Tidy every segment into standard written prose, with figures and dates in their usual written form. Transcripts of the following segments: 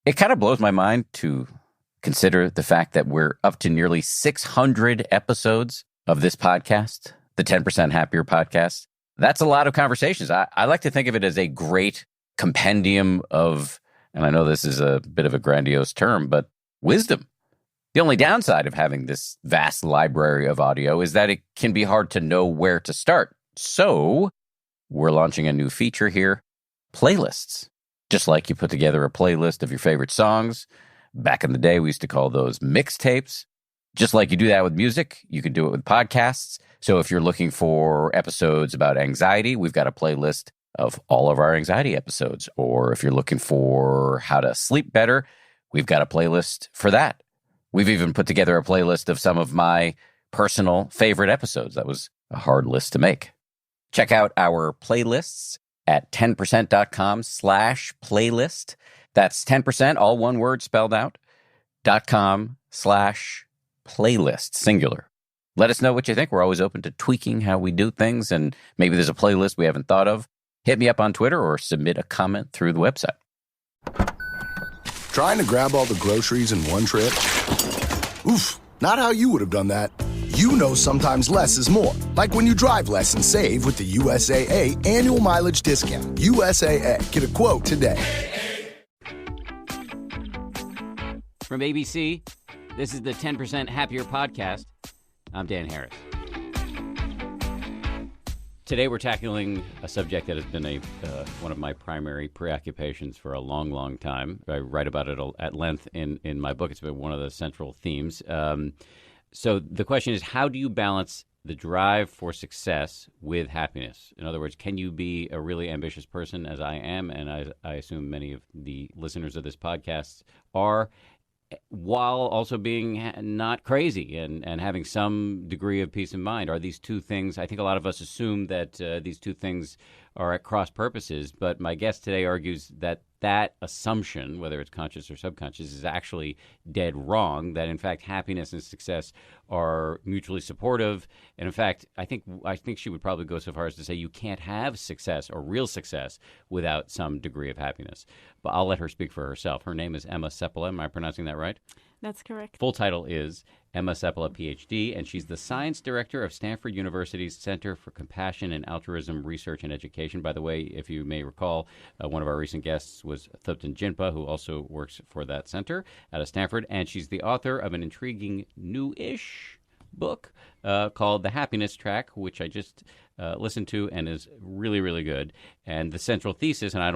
It kind of blows my mind to consider the fact that we're up to nearly 600 episodes of this podcast, the 10% Happier podcast. That's a lot of conversations. I like to think of it as a great compendium of, and I know this is a bit of a grandiose term, but wisdom. The only downside of having this vast library of audio is that it can be hard to know where to start. So we're launching a new feature here, playlists. Just like you put together a playlist of your favorite songs. Back in the day, we used to call those mixtapes. Just like you do that with music, you can do it with podcasts. So if you're looking for episodes about anxiety, we've got a playlist of all of our anxiety episodes. Or if you're looking for how to sleep better, we've got a playlist for that. We've even put together a playlist of some of my personal favorite episodes. That was a hard list to make. Check out our playlists at 10%.com/playlist. That's 10%, all one word spelled out, .com/playlist, singular. Let us know what you think. We're always open to tweaking how we do things, and maybe there's a playlist we haven't thought of. Hit me up on Twitter or submit a comment through the website. Trying to grab all the groceries in one trip? Oof, not how you would have done that. You know sometimes less is more. Like when you drive less and save with the USAA annual mileage discount. USAA. Get a quote today. From ABC, this is the 10% Happier podcast. I'm Dan Harris. Today we're tackling a subject that has been one of my primary preoccupations for a long, long time. I write about it at length in my book. It's been one of the central themes. So the question is, how do you balance the drive for success with happiness? In other words, can you be a really ambitious person, as I am, and I assume many of the listeners of this podcast are, while also being not crazy and having some degree of peace of mind? Are these two things, I think a lot of us assume that these two things are at cross purposes, but my guest today argues that that assumption, whether it's conscious or subconscious, is actually dead wrong, that in fact happiness and success are mutually supportive. And in fact, I think she would probably go so far as to say you can't have success or real success without some degree of happiness. But I'll let her speak for herself. Her name is Emma Seppala. Am I pronouncing that right? That's correct. Full title is Emma Seppala, Ph.D., and she's the science director of Stanford University's Center for Compassion and Altruism Research and Education. By the way, if you may recall, one of our recent guests was Thupten Jinpa, who also works for that center out of Stanford, and she's the author of an intriguing new-ish book called The Happiness Track, which I just listened to and is really, really good. And the central thesis, and I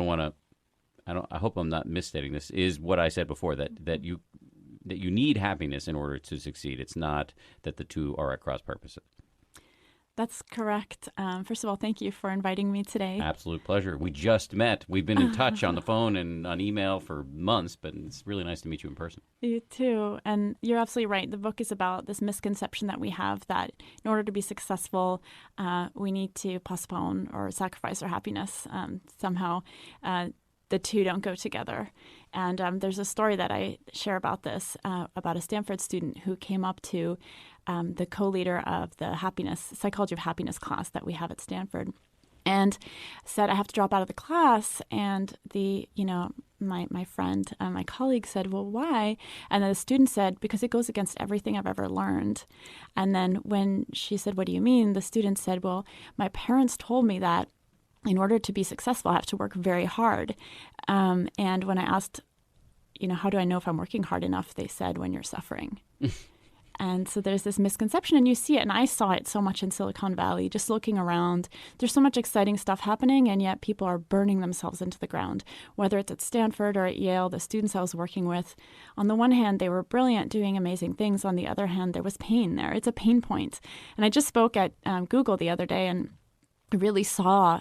hope I'm not misstating this, is what I said before, that you need happiness in order to succeed. It's not that the two are at cross purposes. That's correct. First of all, thank you for inviting me today. Absolute pleasure. We just met. We've been in touch on the phone and on email for months, but it's really nice to meet you in person. You too. And you're absolutely right. The book is about this misconception that we have that in order to be successful, we need to postpone or sacrifice our happiness. Somehow the two don't go together. And there's a story that I share about this, about a Stanford student who came up to the co-leader of the psychology of happiness class that we have at Stanford, and said, I have to drop out of the class. And my friend, my colleague said, well, why? And the student said, because it goes against everything I've ever learned. And then when she said, what do you mean? The student said, well, my parents told me that in order to be successful, I have to work very hard. And when I asked, how do I know if I'm working hard enough? They said, when you're suffering. And so there's this misconception, and you see it, and I saw it so much in Silicon Valley, just looking around. There's so much exciting stuff happening, and yet people are burning themselves into the ground, whether it's at Stanford or at Yale. The students I was working with, on the one hand, they were brilliant, doing amazing things. On the other hand, there was pain there. It's a pain point. And I just spoke at Google the other day, and really saw,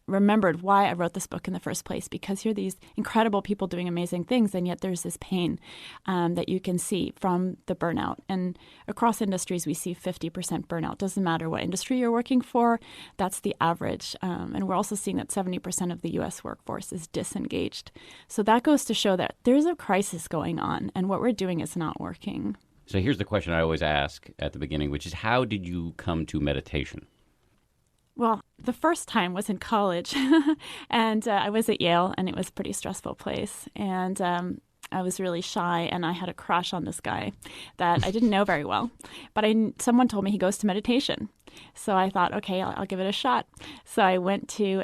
remembered why I wrote this book in the first place, because here are these incredible people doing amazing things, and yet there's this pain that you can see from the burnout. And across industries, we see 50% burnout. Doesn't matter what industry you're working for, that's the average. And we're also seeing that 70% of the U.S. workforce is disengaged. So that goes to show that there's a crisis going on, and what we're doing is not working. So here's the question I always ask at the beginning, which is, how did you come to meditation? Well, the first time was in college, and I was at Yale, and it was a pretty stressful place. And I was really shy, and I had a crush on this guy that I didn't know very well. But someone told me he goes to meditation. So I thought, okay, I'll give it a shot. So I went to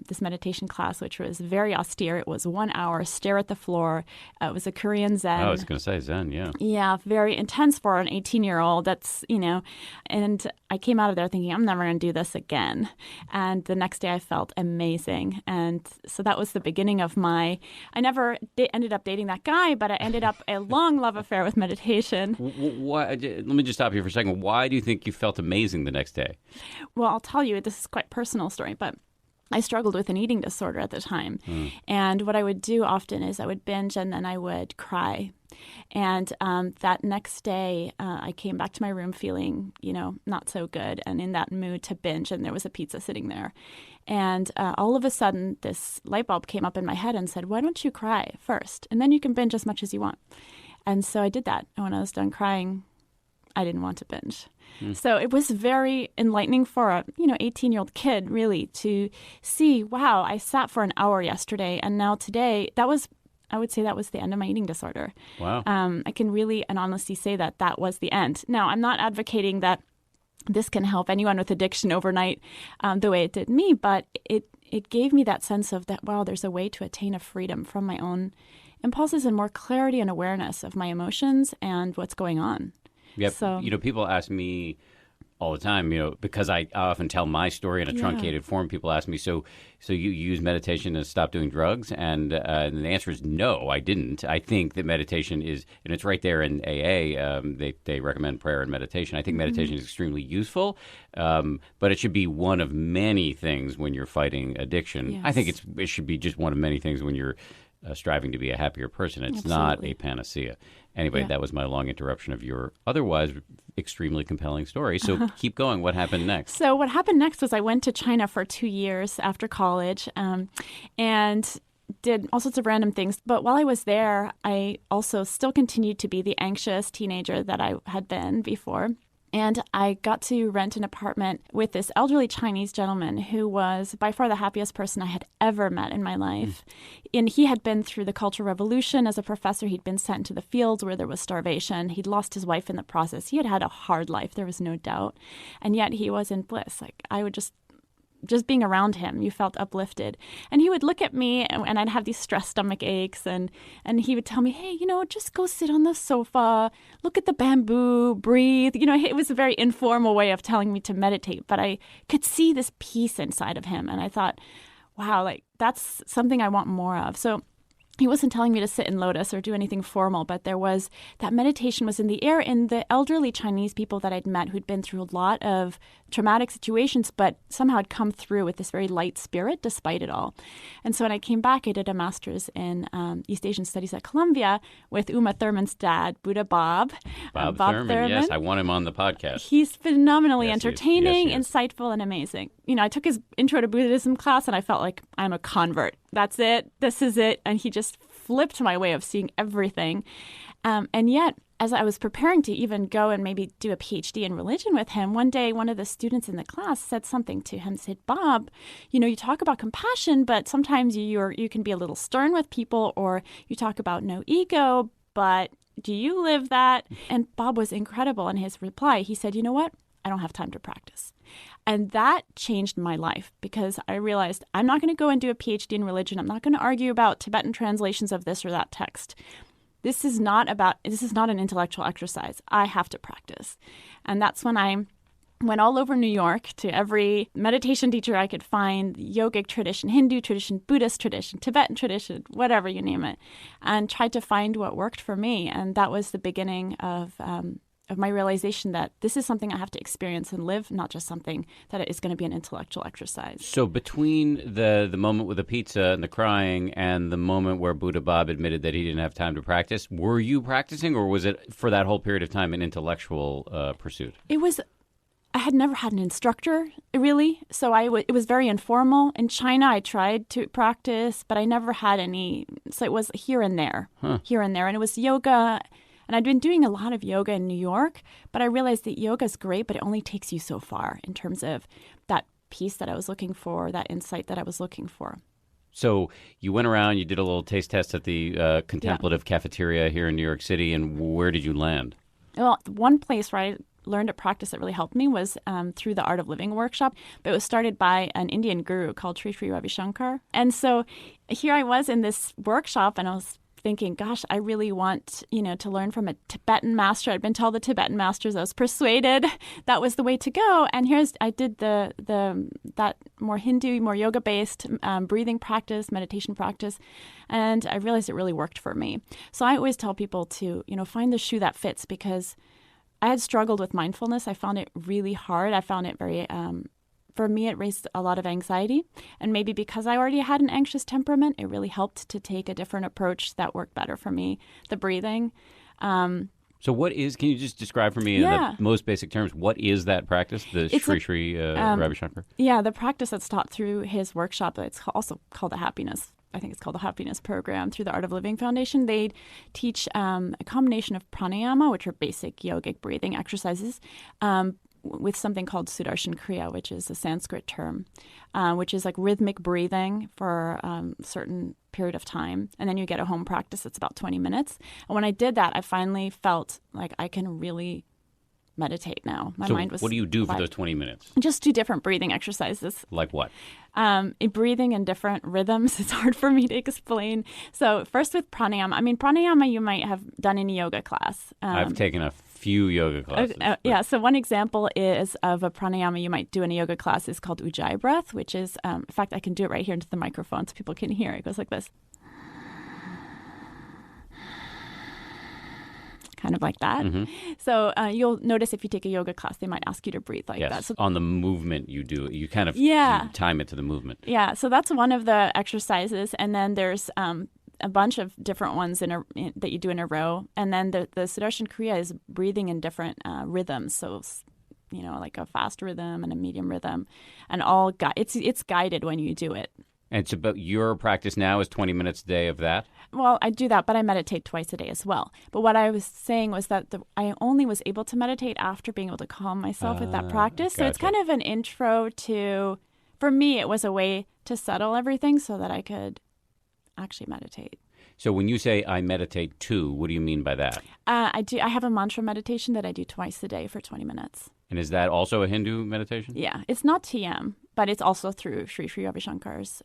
this meditation class, which was very austere. It was 1 hour, stare at the floor. It was a Korean Zen. I was going to say Zen, yeah. Yeah, very intense for an 18-year-old. That's, and I came out of there thinking, I'm never going to do this again. And the next day I felt amazing. And so that was the beginning of I never ended up dating that guy, but I ended up a long love affair with meditation. Let me just stop you for a second. Why do you think you felt amazing the next day? Well, I'll tell you, this is quite a personal story, but I struggled with an eating disorder at the time. And what I would do often is I would binge and then I would cry. And that next day, I came back to my room feeling, not so good and in that mood to binge. And there was a pizza sitting there. And all of a sudden, this light bulb came up in my head and said, why don't you cry first? And then you can binge as much as you want. And so I did that. And when I was done crying, I didn't want to binge. So it was very enlightening for a 18-year-old kid, really, to see, wow, I sat for an hour yesterday, and now today, I would say that was the end of my eating disorder. Wow. I can really and honestly say that was the end. Now, I'm not advocating that this can help anyone with addiction overnight the way it did me, but it gave me that sense of that, wow, there's a way to attain a freedom from my own impulses and more clarity and awareness of my emotions and what's going on. Yep. So, People ask me all the time, because I often tell my story in a truncated form. People ask me, so you use meditation to stop doing drugs? And the answer is no, I didn't. I think that meditation is, and it's right there in AA, they recommend prayer and meditation. I think meditation is extremely useful, but it should be one of many things when you're fighting addiction. Yes. I think it should be just one of many things when you're striving to be a happier person. It's not a panacea. Anyway, that was my long interruption of your otherwise extremely compelling story. So keep going. What happened next? So what happened next was I went to China for 2 years after college and did all sorts of random things. But while I was there, I also still continued to be the anxious teenager that I had been before. And I got to rent an apartment with this elderly Chinese gentleman who was by far the happiest person I had ever met in my life. And he had been through the Cultural Revolution as a professor. He'd been sent into the fields where there was starvation. He'd lost his wife in the process. He had had a hard life. There was no doubt. And yet he was in bliss. Like I would just being around him, you felt uplifted. And he would look at me and I'd have these stress stomach aches and he would tell me, hey, just go sit on the sofa, look at the bamboo, breathe. It was a very informal way of telling me to meditate, but I could see this peace inside of him. And I thought, wow, that's something I want more of. So he wasn't telling me to sit in lotus or do anything formal, but there was that meditation was in the air. And the elderly Chinese people that I'd met who'd been through a lot of traumatic situations, but somehow had come through with this very light spirit despite it all. And so when I came back, I did a master's in East Asian Studies at Columbia with Uma Thurman's dad, Buddha Bob. Bob Thurman, yes, I want him on the podcast. He's phenomenally Yes, entertaining, he is. insightful, and amazing. I took his Intro to Buddhism class and I felt like I'm a convert. That's it. This is it. And he just flipped my way of seeing everything. And yet, as I was preparing to even go and maybe do a Ph.D. in religion with him, one day one of the students in the class said something to him, said, Bob, you talk about compassion, but sometimes you can be a little stern with people, or you talk about no ego, but do you live that? And Bob was incredible in his reply. He said, you know what? I don't have time to practice. And that changed my life because I realized I'm not going to go and do a PhD in religion. I'm not going to argue about Tibetan translations of this or that text. This is not an intellectual exercise. I have to practice. And that's when I went all over New York to every meditation teacher I could find, yogic tradition, Hindu tradition, Buddhist tradition, Tibetan tradition, whatever you name it, and tried to find what worked for me. And that was the beginning of my realization that this is something I have to experience and live, not just something that is going to be an intellectual exercise. So between the moment with the pizza and the crying and the moment where Buddha Bob admitted that he didn't have time to practice, were you practicing, or was it for that whole period of time an intellectual pursuit? I had never had an instructor, really, so it was very informal. In China, I tried to practice, but I never had any, so it was here and there. And it was yoga. And I'd been doing a lot of yoga in New York, but I realized that yoga is great, but it only takes you so far in terms of that peace that I was looking for, that insight that I was looking for. So you went around, you did a little taste test at the Contemplative Cafeteria here in New York City, and where did you land? Well, one place where I learned a practice that really helped me was through the Art of Living workshop. But it was started by an Indian guru called Sri Sri Ravi Shankar. And so here I was in this workshop, and I was thinking, gosh, I really want, to learn from a Tibetan master. I'd been told the Tibetan masters. I was persuaded that was the way to go. And I did that more Hindu, more yoga-based breathing practice, meditation practice. And I realized it really worked for me. So I always tell people to, find the shoe that fits, because I had struggled with mindfulness. I found it really hard. I found it very for me, it raised a lot of anxiety. And maybe because I already had an anxious temperament, it really helped to take a different approach that worked better for me, the breathing. So can you just describe for me in the most basic terms, what is that practice, the Sri Sri Ravi Shankar? Yeah, the practice that's taught through his workshop, it's also called the Happiness. I think it's called the Happiness Program through the Art of Living Foundation. They teach a combination of pranayama, which are basic yogic breathing exercises, with something called Sudarshan Kriya, which is a Sanskrit term, which is like rhythmic breathing for a certain period of time. And then you get a home practice that's about 20 minutes. And when I did that, I finally felt like I can really meditate now. My mind was. What do you do for those 20 minutes? Just do different breathing exercises. Like what? Breathing in different rhythms. It's hard for me to explain. So first with pranayama. Pranayama you might have done in a yoga class. I've taken a few yoga classes. So one example is of a pranayama you might do in a yoga class is called Ujjayi breath, which is, in fact, I can do it right here into the microphone so people can hear. It goes like this. Kind of like that. Mm-hmm. So you'll notice if you take a yoga class, they might ask you to breathe like that. So on the movement you do, you kind of time it to the movement. Yeah, so that's one of the exercises. And then there's a bunch of different ones that you do in a row. And then the Sudarshan Kriya is breathing in different rhythms. So, like a fast rhythm and a medium rhythm. And it's guided when you do it. And so, but your practice now is 20 minutes a day of that? Well, I do that, but I meditate twice a day as well. But what I was saying was that I only was able to meditate after being able to calm myself with that practice. Gotcha. So it's kind of an intro to, for me, it was a way to settle everything so that I could actually meditate. So when you say I meditate too, what do you mean by that? I have a mantra meditation that I do twice a day for 20 minutes. And is that also a Hindu meditation? Yeah, it's not TM, but it's also through Sri Sri Ravi Shankar's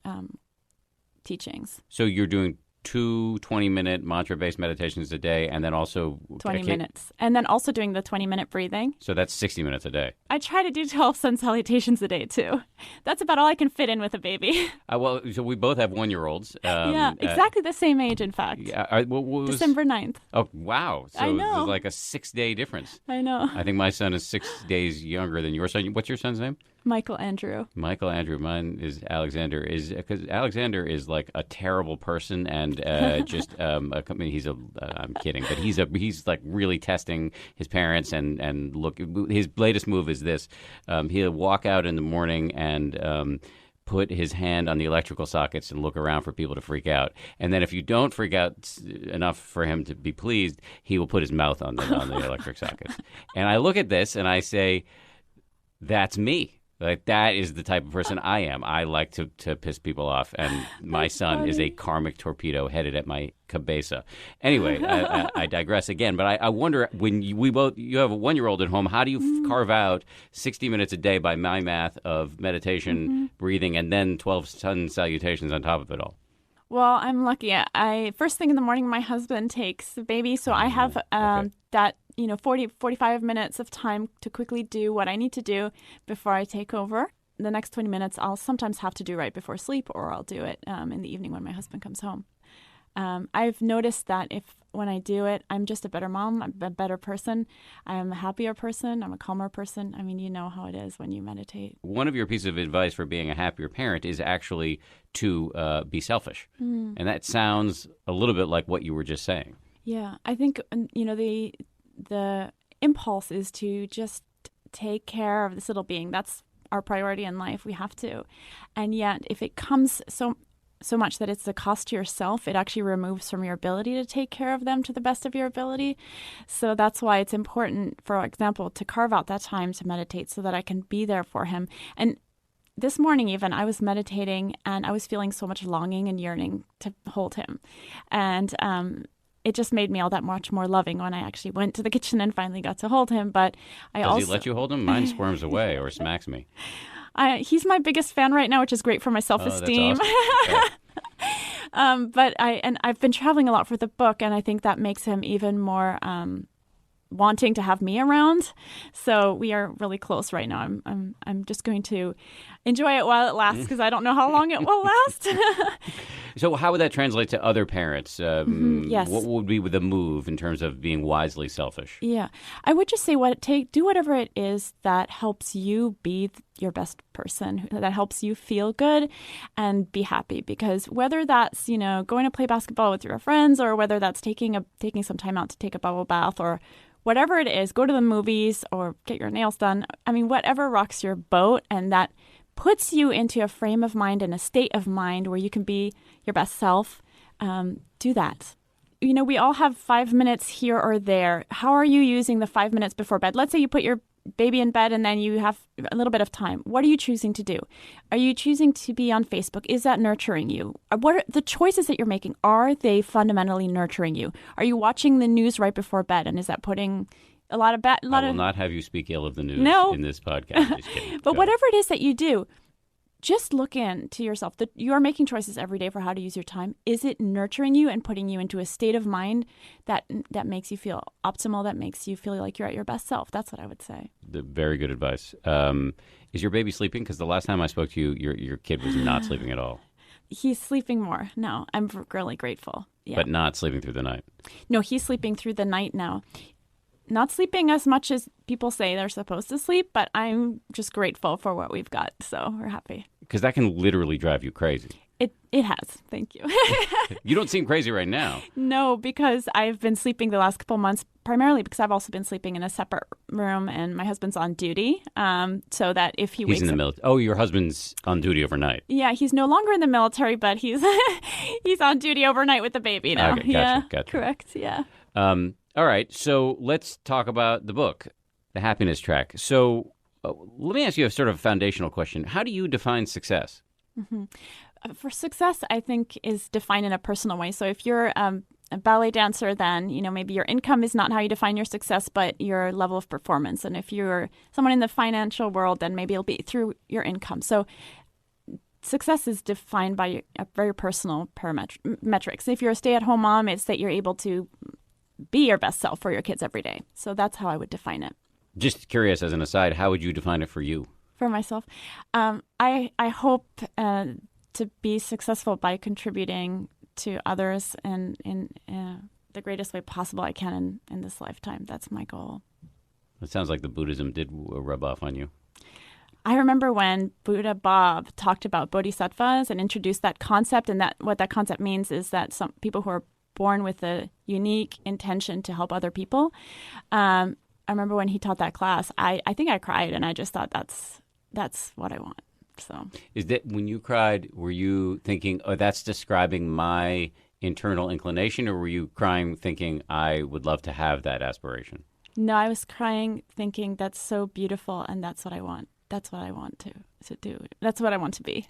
teachings. So you're doing 2 20-minute mantra-based meditations a day, and then also 20 minutes. And then also doing the 20-minute breathing. So that's 60 minutes a day. I try to do 12 sun salutations a day, too. That's about all I can fit in with a baby. So we both have 1-year-olds. Yeah, exactly the same age, in fact. Yeah, December 9th. Oh, wow. So I know. there's like a 6-day difference. I know. I think my son is 6 days younger than your son. What's your son's name? Michael Andrew. Mine is Alexander. Because Alexander is like a terrible person and I'm kidding, but he's like really testing his parents and look. His latest move is this: he'll walk out in the morning and put his hand on the electrical sockets and look around for people to freak out. And then if you don't freak out enough for him to be pleased, he will put his mouth on the electric sockets. And I look at this and I say, "That's me." Like, that is the type of person I am. I like to piss people off, and my son is a karmic torpedo headed at my cabeza. Anyway, I digress again, but I wonder, when you have a 1-year-old at home, how do you carve out 60 minutes a day by my math of meditation, breathing, and then 12 sun salutations on top of it all? Well, I'm lucky. First thing in the morning, my husband takes the baby, so I have that 40-45 minutes of time to quickly do what I need to do before I take over. The next 20 minutes I'll sometimes have to do right before sleep, or I'll do it in the evening when my husband comes home. I've noticed that when I do it, I'm just a better mom, I'm a better person, I'm a happier person, I'm a calmer person. I mean, you know how it is when you meditate. One of your pieces of advice for being a happier parent is actually to be selfish. And that sounds a little bit like what you were just saying. Yeah, I think, the impulse is to just take care of this little being. That's our priority in life. We have to. And yet, if it comes so much that it's a cost to yourself, it actually removes from your ability to take care of them to the best of your ability. So that's why it's important, for example, to carve out that time to meditate so that I can be there for him. And this morning even, I was meditating and I was feeling so much longing and yearning to hold him. And it just made me all that much more loving when I actually went to the kitchen and finally got to hold him. But Does he let you hold him? Mine squirms away or smacks me. He's my biggest fan right now, which is great for my self-esteem. Oh, that's awesome. But I've been traveling a lot for the book, and I think that makes him even more wanting to have me around. So we are really close right now. I'm just going to enjoy it while it lasts because I don't know how long it will last. So how would that translate to other parents? Yes. What would be the move in terms of being wisely selfish? Yeah. I would just say do whatever it is that helps you be your best person, that helps you feel good and be happy. Because whether that's, going to play basketball with your friends, or whether that's taking some time out to take a bubble bath, or whatever it is, go to the movies or get your nails done. I mean, whatever rocks your boat and that puts you into a frame of mind and a state of mind where you can be your best self, do that. We all have 5 minutes here or there. How are you using the 5 minutes before bed? Let's say you put your baby in bed and then you have a little bit of time. What are you choosing to do? Are you choosing to be on Facebook? Is that nurturing you? What are the choices that you're making? Are they fundamentally nurturing you? Are you watching the news right before bed? And is that putting a lot of I will not have you speak ill of the news in this podcast. Just kidding. But whatever it is that you do, just look into yourself. You are making choices every day for how to use your time. Is it nurturing you and putting you into a state of mind that makes you feel optimal, that makes you feel like you're at your best self? That's what I would say. Very good advice. Is your baby sleeping? Because the last time I spoke to you, your kid was not sleeping at all. He's sleeping more. No, I'm really grateful. Yeah. But not sleeping through the night. No, he's sleeping through the night now. Not sleeping as much as people say they're supposed to sleep, but I'm just grateful for what we've got. So we're happy. Because that can literally drive you crazy. It has. Thank you. You don't seem crazy right now. No, because I've been sleeping the last couple months, primarily because I've also been sleeping in a separate room and my husband's on duty. So that if he wakes He's in the military. Oh, your husband's on duty overnight. Yeah, he's no longer in the military, but he's he's on duty overnight with the baby now. Okay, gotcha. Correct, yeah. All right, so let's talk about the book, The Happiness Track. So let me ask you a sort of foundational question. How do you define success? Mm-hmm. For success, I think, is defined in a personal way. So if you're a ballet dancer, then, maybe your income is not how you define your success, but your level of performance. And if you're someone in the financial world, then maybe it'll be through your income. So success is defined by a very personal metrics. If you're a stay-at-home mom, it's that you're able to be your best self for your kids every day. So that's how I would define it. Just curious, as an aside, how would you define it for you? For myself, I hope to be successful by contributing to others in the greatest way possible I can in this lifetime. That's my goal. It sounds like the Buddhism did rub off on you. I remember when Buddha Bob talked about bodhisattvas and introduced that concept, and what that concept means is that some people who are born with a unique intention to help other people. I remember when he taught that class, I think I cried, and I just thought that's what I want. So, is that when you cried, were you thinking, oh, that's describing my internal inclination, or were you crying thinking I would love to have that aspiration? No, I was crying thinking that's so beautiful, and that's what I want. That's what I want to do. That's what I want to be.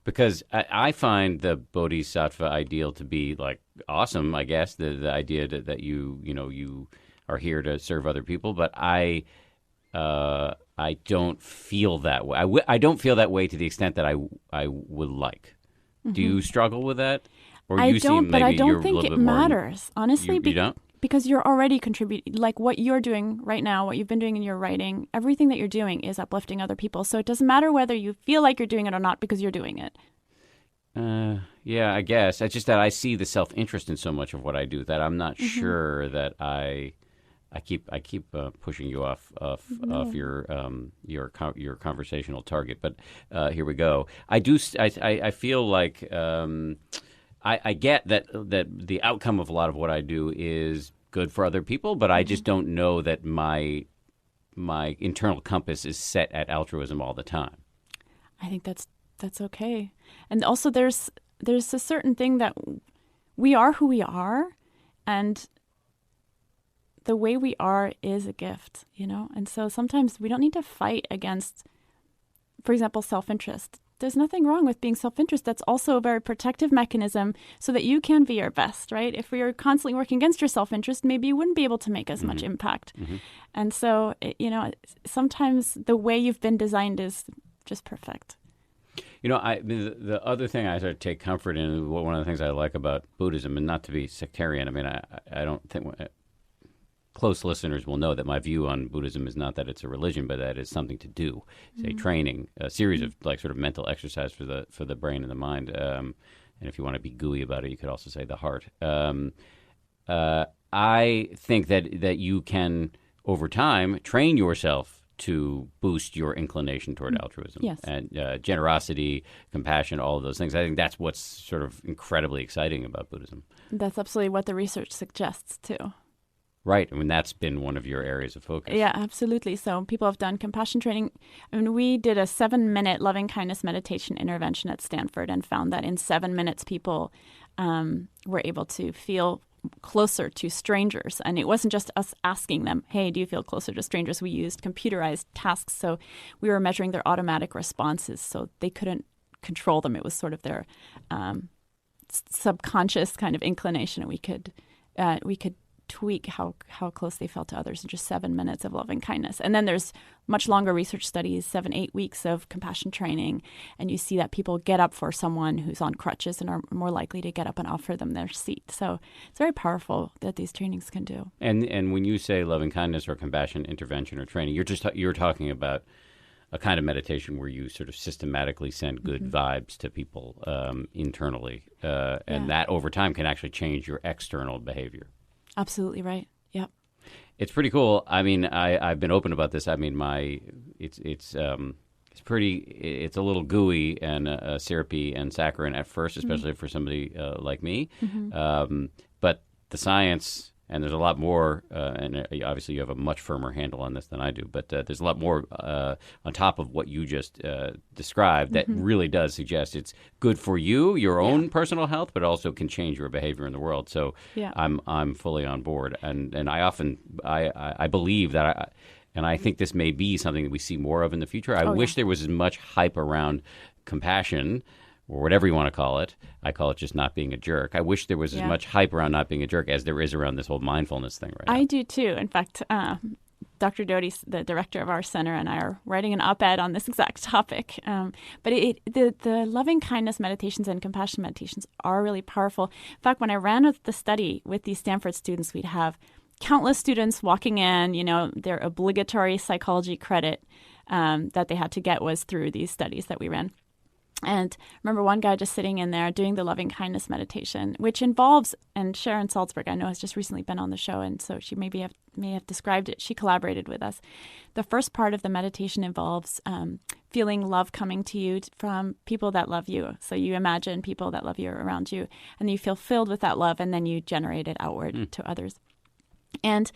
Because I find the bodhisattva ideal to be like awesome, I guess, the idea that you are here to serve other people, but I don't feel that way. I don't feel that way to the extent that I would like. Mm-hmm. Do you struggle with that? Or I you don't, seem but maybe I don't you're think a little it bit matters, honestly. You don't? Because you're already contributing, like what you're doing right now, what you've been doing in your writing, everything that you're doing is uplifting other people. So it doesn't matter whether you feel like you're doing it or not because you're doing it. Yeah, I guess. It's just that I see the self-interest in so much of what I do that I'm not Mm-hmm. sure that I keep pushing you off your conversational target. But here we go. I feel like I get that the outcome of a lot of what I do is good for other people, but I just don't know that my internal compass is set at altruism all the time. I think that's okay. And also there's a certain thing that we are who we are, and the way we are is a gift, And so sometimes we don't need to fight against for example, self-interest. There's nothing wrong with being self-interest. That's also a very protective mechanism so that you can be your best, right? If you're constantly working against your self-interest, maybe you wouldn't be able to make as much impact. And so, sometimes the way you've been designed is just perfect. The other thing I sort of take comfort in, one of the things I like about Buddhism, and not to be sectarian, I mean, I don't think close listeners will know that my view on Buddhism is not that it's a religion, but that it's something to do. It's a training, a series of like sort of mental exercise for the brain and the mind. And if you want to be gooey about it, you could also say the heart. I think that you can, over time, train yourself to boost your inclination toward altruism. Yes. And generosity, compassion, all of those things. I think that's what's sort of incredibly exciting about Buddhism. That's absolutely what the research suggests, too. Right. I mean, that's been one of your areas of focus. Yeah, absolutely. So people have done compassion training. I mean, we did a 7-minute loving-kindness meditation intervention at Stanford and found that in 7 minutes, people were able to feel closer to strangers. And it wasn't just us asking them, hey, do you feel closer to strangers? We used computerized tasks. So we were measuring their automatic responses. So they couldn't control them. It was sort of their subconscious kind of inclination. And we could tweak how close they felt to others in just 7 minutes of loving kindness. And then there's much longer research studies, 7-8 weeks of compassion training, and you see that people get up for someone who's on crutches and are more likely to get up and offer them their seat. So it's very powerful that these trainings can do. And when you say loving kindness or compassion intervention or training, you're talking about a kind of meditation where you sort of systematically send good vibes to people internally, and that over time can actually change your external behavior. Absolutely right. Yep. It's pretty cool. I mean, I've been open about this. I mean, it's a little gooey and syrupy and saccharine at first, especially for somebody like me. But the science, and there's a lot more, and obviously you have a much firmer handle on this than I do, but there's a lot more on top of what you just described that really does suggest it's good for you, your own personal health, but also can change your behavior in the world. So I'm fully on board. And I believe that and I think this may be something that we see more of in the future. I wish there was as much hype around compassion, or whatever you want to call it. I call it just not being a jerk. I wish there was as much hype around not being a jerk as there is around this whole mindfulness thing right now. I do too. In fact, Dr. Doty, the director of our center, and I are writing an op-ed on this exact topic. But the loving kindness meditations and compassion meditations are really powerful. In fact, when I ran the study with these Stanford students, we'd have countless students walking in. Their obligatory psychology credit that they had to get was through these studies that we ran. And I remember one guy just sitting in there doing the loving kindness meditation, which involves, and Sharon Salzberg, I know, has just recently been on the show, and so she may have described it. She collaborated with us. The first part of the meditation involves feeling love coming to you from people that love you. So you imagine people that love you around you, and you feel filled with that love, and then you generate it outward to others. And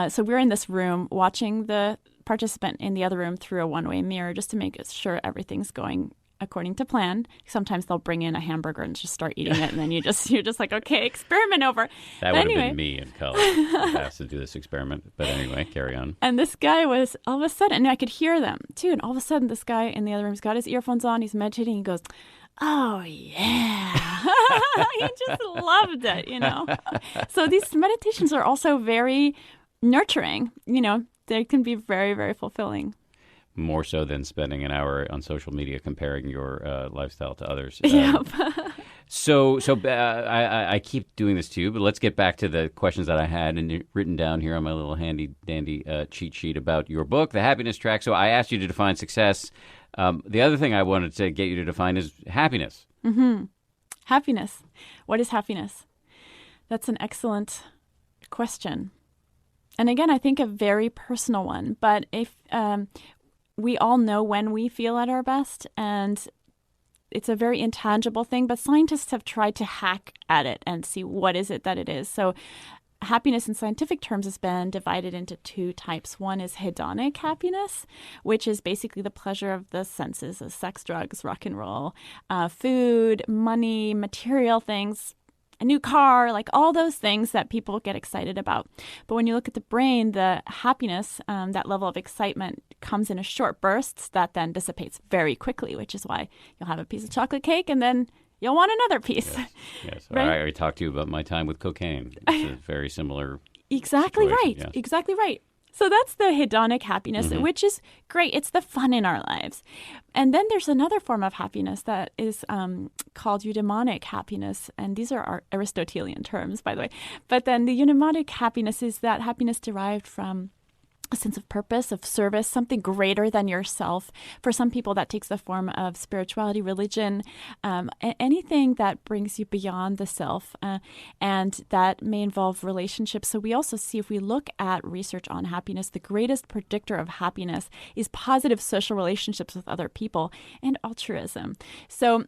so we're in this room watching the participant in the other room through a one-way mirror just to make sure everything's going according to plan. Sometimes they'll bring in a hamburger and just start eating it, and then you're just like, okay, experiment over. That would have been me in college. I asked to do this experiment, but anyway, carry on. And this guy was all of a sudden, and I could hear them too. And all of a sudden, this guy in the other room's got his earphones on. He's meditating. He goes, "Oh yeah!" He just loved it, So these meditations are also very nurturing. They can be very, very fulfilling. More so than spending an hour on social media comparing your lifestyle to others. Yep. So I keep doing this to you, but let's get back to the questions that I had and written down here on my little handy-dandy cheat sheet about your book, The Happiness Track. So I asked you to define success. The other thing I wanted to get you to define is happiness. Mm-hmm. Happiness. What is happiness? That's an excellent question. And again, I think a very personal one. But if we all know when we feel at our best, and it's a very intangible thing, but scientists have tried to hack at it and see what is it that it is. So happiness in scientific terms has been divided into two types. One is hedonic happiness, which is basically the pleasure of the senses, of sex, drugs, rock and roll, food, money, material things. a new car, like all those things that people get excited about. But when you look at the brain, the happiness, that level of excitement comes in a short bursts that then dissipates very quickly, which is why you'll have a piece of chocolate cake and then you'll want another piece. Yes. Right? I already talked to you about my time with cocaine. It's a very similar Exactly situation, right. yes. Exactly right. So that's the hedonic happiness, which is great. It's the fun in our lives. And then there's another form of happiness that is called eudaimonic happiness. And these are our Aristotelian terms, by the way. But then the eudaimonic happiness is that happiness derived from a sense of purpose, of service, something greater than yourself. For some people, that takes the form of spirituality, religion, anything that brings you beyond the self, and that may involve relationships. So we also see, if we look at research on happiness, the greatest predictor of happiness is positive social relationships with other people and altruism. So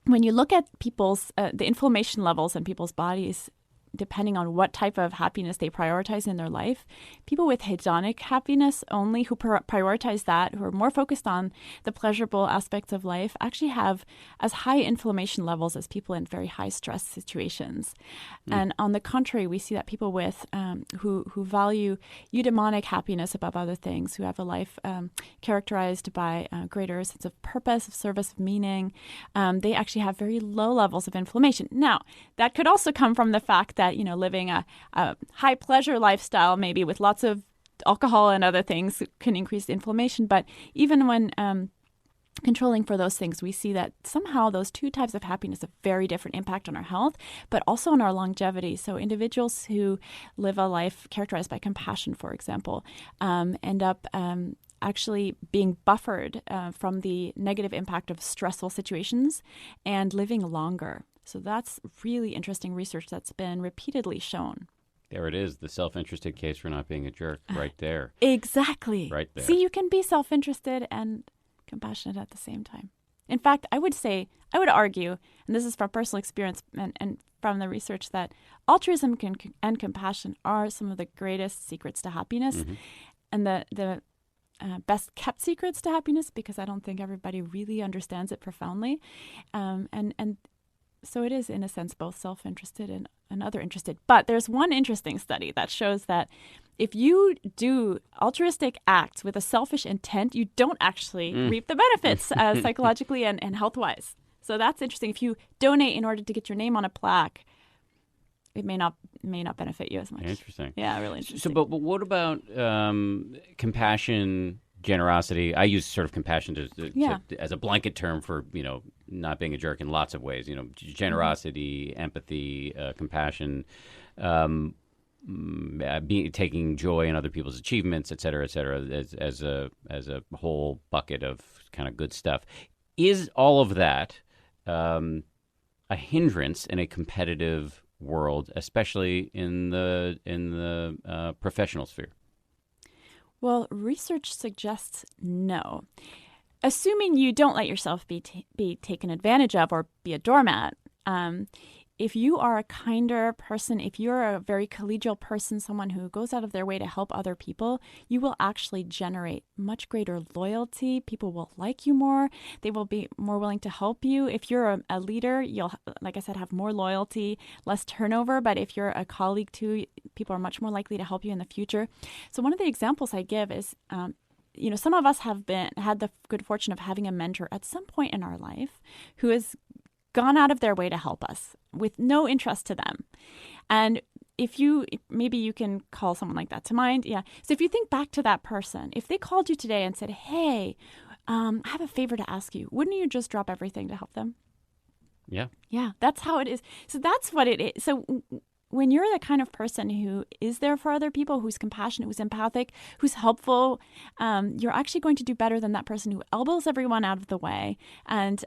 when you look at people's, the inflammation levels in people's bodies, depending on what type of happiness they prioritize in their life, people with hedonic happiness only, who prioritize that, who are more focused on the pleasurable aspects of life, actually have as high inflammation levels as people in very high stress situations. And on the contrary, we see that people with who value eudaimonic happiness above other things, who have a life characterized by greater sense of purpose, of service, of meaning, they actually have very low levels of inflammation. Now, that could also come from the fact that, living a high pleasure lifestyle, maybe with lots of alcohol and other things, can increase inflammation. But even when controlling for those things, we see that somehow those two types of happiness have very different impact on our health, but also on our longevity. So individuals who live a life characterized by compassion, for example, end up actually being buffered from the negative impact of stressful situations and living longer. So that's really interesting research that's been repeatedly shown. There it is, the self-interested case for not being a jerk, right there. Exactly. Right there. See, you can be self-interested and compassionate at the same time. In fact, I would argue, and this is from personal experience and from the research, that altruism and compassion are some of the greatest secrets to happiness, and the best kept secrets to happiness, because I don't think everybody really understands it profoundly. And so it is, in a sense, both self-interested and other-interested. But there's one interesting study that shows that if you do altruistic acts with a selfish intent, you don't actually reap the benefits psychologically and health-wise. So that's interesting. If you donate in order to get your name on a plaque, it may not benefit you as much. Interesting. Yeah, really interesting. So, but what about compassion, generosity? I use sort of compassion as a blanket term for, not being a jerk in lots of ways. Generosity, empathy, compassion, taking joy in other people's achievements, et cetera, as a whole bucket of kind of good stuff. Is all of that a hindrance in a competitive world, especially in the professional sphere? Well, research suggests no. Assuming you don't let yourself be taken advantage of or be a doormat, if you are a kinder person, if you're a very collegial person, someone who goes out of their way to help other people, you will actually generate much greater loyalty. People will like you more. They will be more willing to help you. If you're a leader, you'll, like I said, have more loyalty, less turnover. But if you're a colleague too, people are much more likely to help you in the future. So one of the examples I give is, some of us have had the good fortune of having a mentor at some point in our life who has gone out of their way to help us with no interest to them. And maybe you can call someone like that to mind. Yeah. So if you think back to that person, if they called you today and said, hey, I have a favor to ask you, wouldn't you just drop everything to help them? Yeah. Yeah, that's how it is. So that's what it is. So when you're the kind of person who is there for other people, who's compassionate, who's empathic, who's helpful, you're actually going to do better than that person who elbows everyone out of the way and,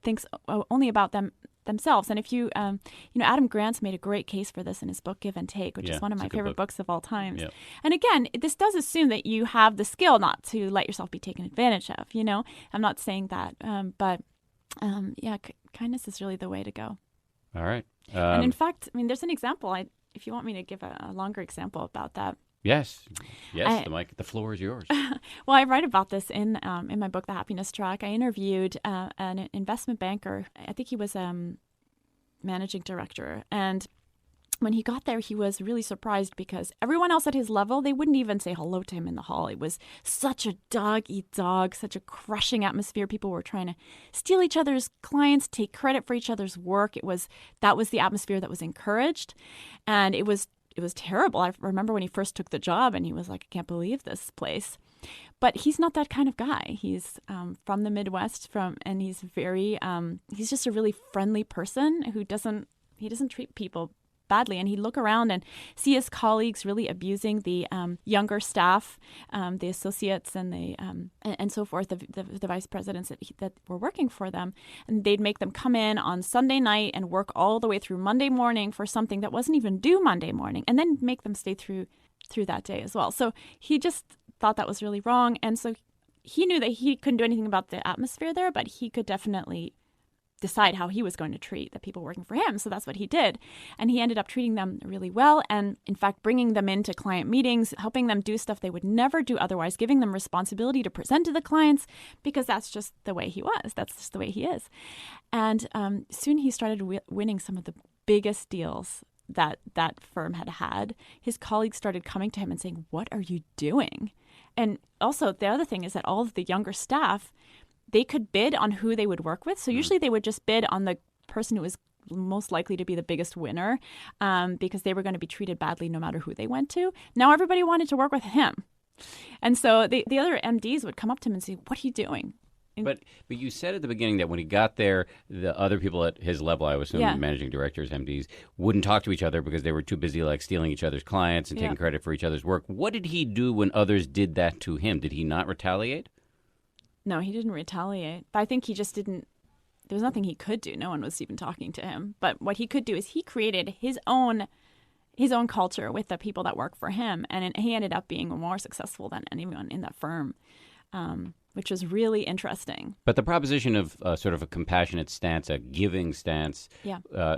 thinks only about themselves. And if you, Adam Grant's made a great case for this in his book, Give and Take, which is one of my favorite books of all time. Yep. And again, this does assume that you have the skill not to let yourself be taken advantage of, I'm not saying that, but kindness is really the way to go. All right. And in fact, there's an example. If you want me to give a longer example about that. Yes. The floor is yours. Well, I write about this in my book, The Happiness Track. I interviewed an investment banker. I think he was managing director. And when he got there, he was really surprised because everyone else at his level, they wouldn't even say hello to him in the hall. It was such a dog-eat-dog, such a crushing atmosphere. People were trying to steal each other's clients, take credit for each other's work. That was the atmosphere that was encouraged. And it was terrible. I remember when he first took the job and he was like, I can't believe this place. But he's not that kind of guy. He's from the Midwest, and he's he's just a really friendly person who doesn't treat people badly. And he'd look around and see his colleagues really abusing the younger staff, the associates and so forth, the vice presidents that were working for them. And they'd make them come in on Sunday night and work all the way through Monday morning for something that wasn't even due Monday morning, and then make them stay through that day as well. So he just thought that was really wrong. And so he knew that he couldn't do anything about the atmosphere there, but he could definitely decide how he was going to treat the people working for him. So that's what he did. And he ended up treating them really well. And in fact, bringing them into client meetings, helping them do stuff they would never do otherwise, giving them responsibility to present to the clients, because that's just the way he was. That's just the way he is. And soon he started winning some of the biggest deals that firm had. His colleagues started coming to him and saying, what are you doing? And also the other thing is that all of the younger staff, they could bid on who they would work with. So usually they would just bid on the person who was most likely to be the biggest winner, because they were going to be treated badly no matter who they went to. Now everybody wanted to work with him. And so the other MDs would come up to him and say, what are you doing? But you said at the beginning that when he got there, the other people at his level, I was assuming managing directors, MDs, wouldn't talk to each other because they were too busy like stealing each other's clients and taking credit for each other's work. What did he do when others did that to him? Did he not retaliate? No, he didn't retaliate. But I think he just didn't. There was nothing he could do. No one was even talking to him. But what he could do is he created his own culture with the people that work for him, and he ended up being more successful than anyone in that firm, which was really interesting. But the proposition of sort of a compassionate stance, a giving stance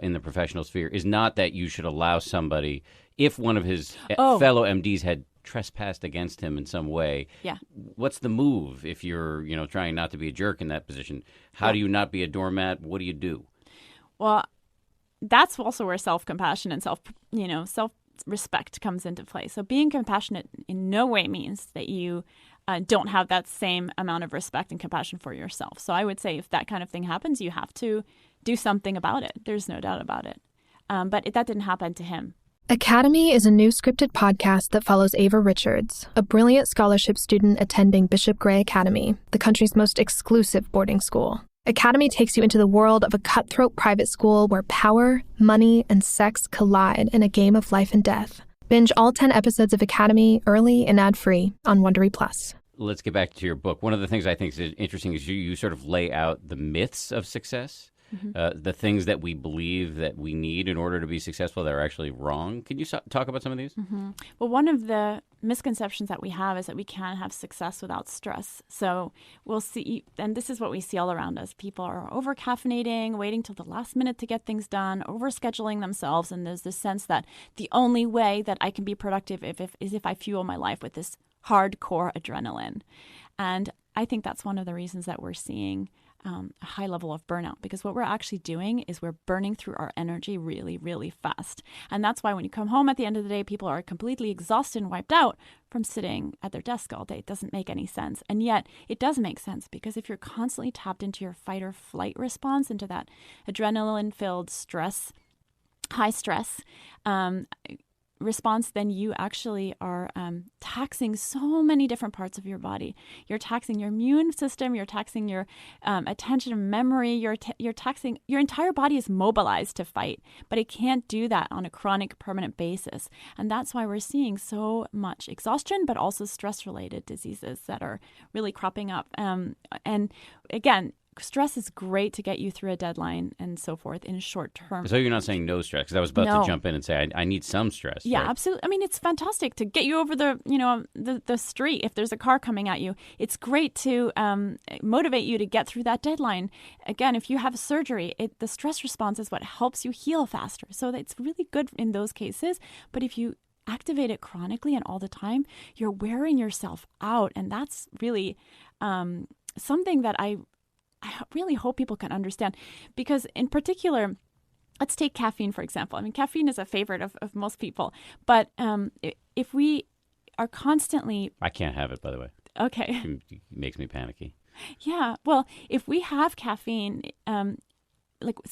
in the professional sphere is not that you should allow somebody, if one of his fellow MDs had trespassed against him in some way. Yeah. What's the move if you're, trying not to be a jerk in that position? How do you not be a doormat? What do you do? Well, that's also where self-compassion and self-respect comes into play. So being compassionate in no way means that you don't have that same amount of respect and compassion for yourself. So I would say if that kind of thing happens, you have to do something about it. There's no doubt about it. But that didn't happen to him. Academy is a new scripted podcast that follows Ava Richards, a brilliant scholarship student attending Bishop Gray Academy, the country's most exclusive boarding school. Academy takes you into the world of a cutthroat private school where power, money, and sex collide in a game of life and death. Binge all 10 episodes of Academy early and ad-free on Wondery Plus. Let's get back to your book. One of the things I think is interesting is you sort of lay out the myths of success. The things that we believe that we need in order to be successful that are actually wrong. Can you talk about some of these? Well, one of the misconceptions that we have is that we can't have success without stress. So we'll see, and this is what we see all around us. People are over-caffeinating, waiting till the last minute to get things done, over-scheduling themselves, and there's this sense that the only way that I can be productive is if I fuel my life with this hardcore adrenaline. And I think that's one of the reasons that we're seeing a high level of burnout, because what we're actually doing is we're burning through our energy really, really fast. And that's why when you come home at the end of the day, people are completely exhausted and wiped out from sitting at their desk all day. It doesn't make any sense. And yet it does make sense, because if you're constantly tapped into your fight or flight response, into that adrenaline-filled stress, high stress response, then you actually are taxing so many different parts of your body. You're taxing your immune system. You're taxing your attention and memory. You're taxing your entire body is mobilized to fight, but it can't do that on a chronic, permanent basis. And that's why we're seeing so much exhaustion, but also stress-related diseases that are really cropping up. And again, stress is great to get you through a deadline and so forth in short term. So you're not saying no stress, because I was about to jump in and say I need some stress. Yeah, right? Absolutely. I mean, it's fantastic to get you over the street if there's a car coming at you. It's great to motivate you to get through that deadline. Again, if you have surgery, the stress response is what helps you heal faster. So it's really good in those cases. But if you activate it chronically and all the time, you're wearing yourself out. And that's really something that I really hope people can understand, because in particular, let's take caffeine, for example. I mean, caffeine is a favorite of most people. But if we are constantly... I can't have it, by the way. Okay. It makes me panicky. Yeah. Well, if we have caffeine, so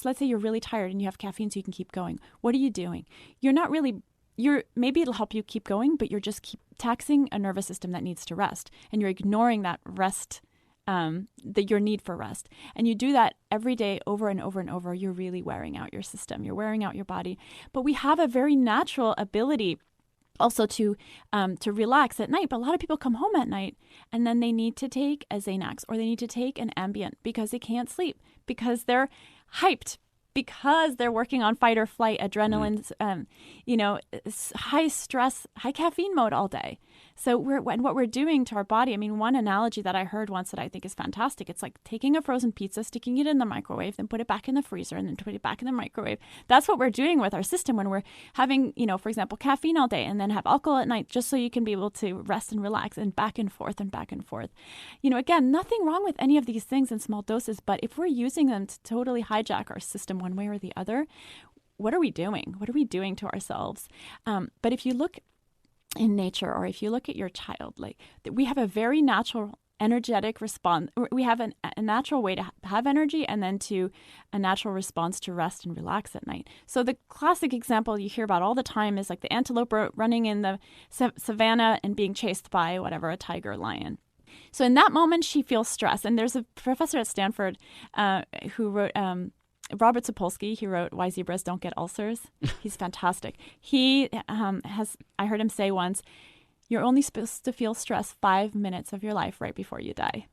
let's say you're really tired and you have caffeine so you can keep going. What are you doing? Maybe it'll help you keep going, but you're just keep taxing a nervous system that needs to rest. And you're ignoring that rest, your need for rest. And you do that every day over and over and over. You're really wearing out your system. You're wearing out your body. But we have a very natural ability also to relax at night. But a lot of people come home at night and then they need to take a Xanax or they need to take an Ambien because they can't sleep, because they're hyped, because they're working on fight or flight, adrenaline, high stress, high caffeine mode all day. So what we're doing to our body, I mean, one analogy that I heard once that I think is fantastic, it's like taking a frozen pizza, sticking it in the microwave, then put it back in the freezer, and then put it back in the microwave. That's what we're doing with our system when we're having, for example, caffeine all day and then have alcohol at night, just so you can be able to rest and relax, and back and forth and back and forth. Again, nothing wrong with any of these things in small doses, but if we're using them to totally hijack our system one way or the other, what are we doing? What are we doing to ourselves? But if you look in nature, or if you look at your child, we have a very natural energetic response. We have a natural way to have energy, and then to a natural response to rest and relax at night. So the classic example you hear about all the time is like the antelope running in the savannah and being chased by a tiger or lion. So in that moment, she feels stress. And there's a professor at Stanford who wrote... Robert Sapolsky, he wrote Why Zebras Don't Get Ulcers. He's fantastic. He I heard him say once, you're only supposed to feel stress 5 minutes of your life right before you die.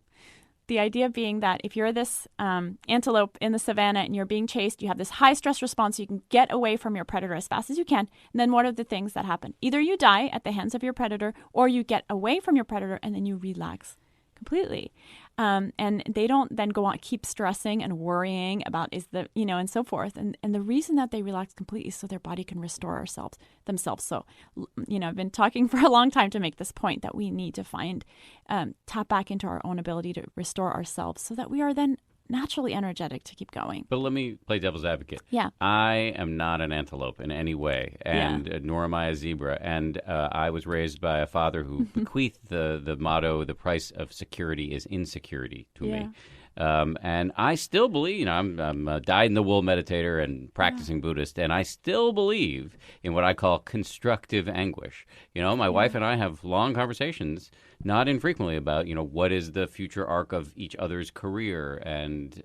The idea being that if you're this antelope in the savannah and you're being chased, you have this high stress response, so you can get away from your predator as fast as you can. And then what are the things that happen? Either you die at the hands of your predator, or you get away from your predator and then you relax completely. And they don't then go on, keep stressing and worrying about and so forth. And the reason that they relax completely is so their body can restore themselves. So, I've been talking for a long time to make this point that we need to tap back into our own ability to restore ourselves so that we are then naturally energetic to keep going. But let me play devil's advocate. Yeah. I am not an antelope in any way, and nor am I a zebra. And I was raised by a father who bequeathed the motto, the price of security is insecurity, to me. And I still believe, I'm a dyed-in-the-wool meditator and practicing Buddhist, and I still believe in what I call constructive anguish. My wife and I have long conversations, not infrequently, about, what is the future arc of each other's career, and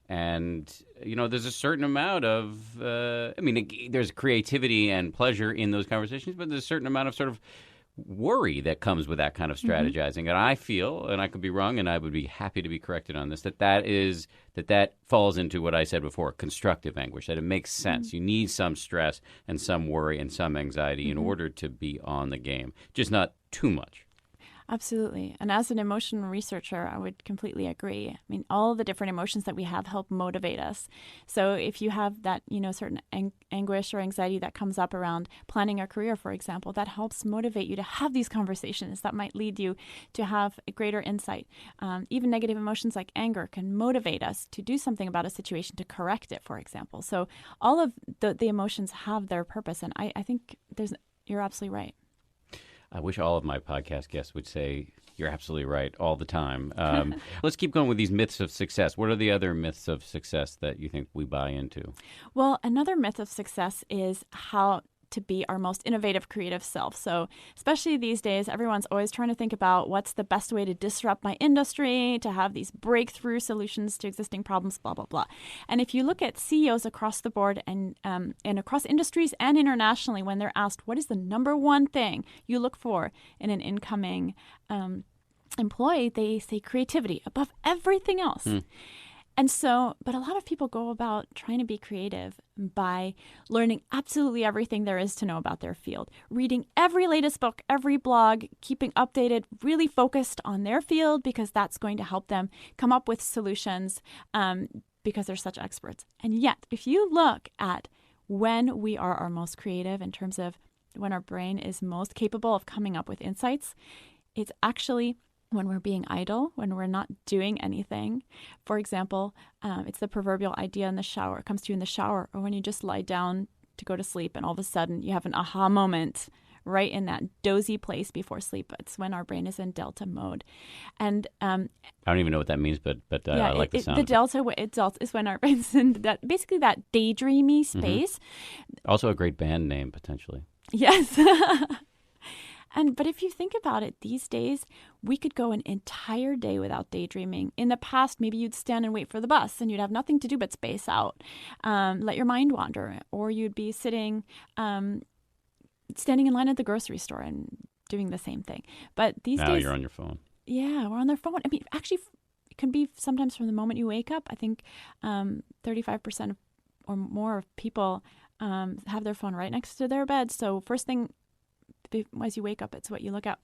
there's a certain amount of, there's creativity and pleasure in those conversations, but there's a certain amount of sort of worry that comes with that kind of strategizing. And I feel, and I could be wrong, and I would be happy to be corrected on this, that falls into what I said before, constructive anguish, that it makes sense. You need some stress and some worry and some anxiety in order to be on the game, just not too much. Absolutely. And as an emotional researcher, I would completely agree. I mean, all the different emotions that we have help motivate us. So if you have that, certain anguish or anxiety that comes up around planning a career, for example, that helps motivate you to have these conversations that might lead you to have a greater insight. Even negative emotions like anger can motivate us to do something about a situation, to correct it, for example. So all of the emotions have their purpose. And I think you're absolutely right. I wish all of my podcast guests would say, you're absolutely right, all the time. Let's keep going with these myths of success. What are the other myths of success that you think we buy into? Well, another myth of success is how to be our most innovative, creative self. So especially these days, everyone's always trying to think about what's the best way to disrupt my industry, to have these breakthrough solutions to existing problems, blah, blah, blah. And if you look at CEOs across the board and across industries and internationally, when they're asked what is the number one thing you look for in an incoming employee, they say creativity above everything else. And so, but a lot of people go about trying to be creative by learning absolutely everything there is to know about their field, reading every latest book, every blog, keeping updated, really focused on their field because that's going to help them come up with solutions because they're such experts. And yet, if you look at when we are our most creative in terms of when our brain is most capable of coming up with insights, it's actually when we're being idle, when we're not doing anything. For example, it's the proverbial idea in the shower. It comes to you in the shower, or when you just lie down to go to sleep and all of a sudden you have an aha moment right in that dozy place before sleep. It's when our brain is in delta mode. And I don't even know what that means, but I like the sound. The delta is when our brain's in basically that daydreamy space. Also a great band name, potentially. Yes. But if you think about it, these days, we could go an entire day without daydreaming. In the past, maybe you'd stand and wait for the bus and you'd have nothing to do but space out, let your mind wander. Or you'd be standing in line at the grocery store and doing the same thing. But these days... Now you're on your phone. Yeah, we're on their phone. I mean, actually, it can be sometimes from the moment you wake up. I think 35% or more of people have their phone right next to their bed. So first thing... as you wake up, it's what you look at.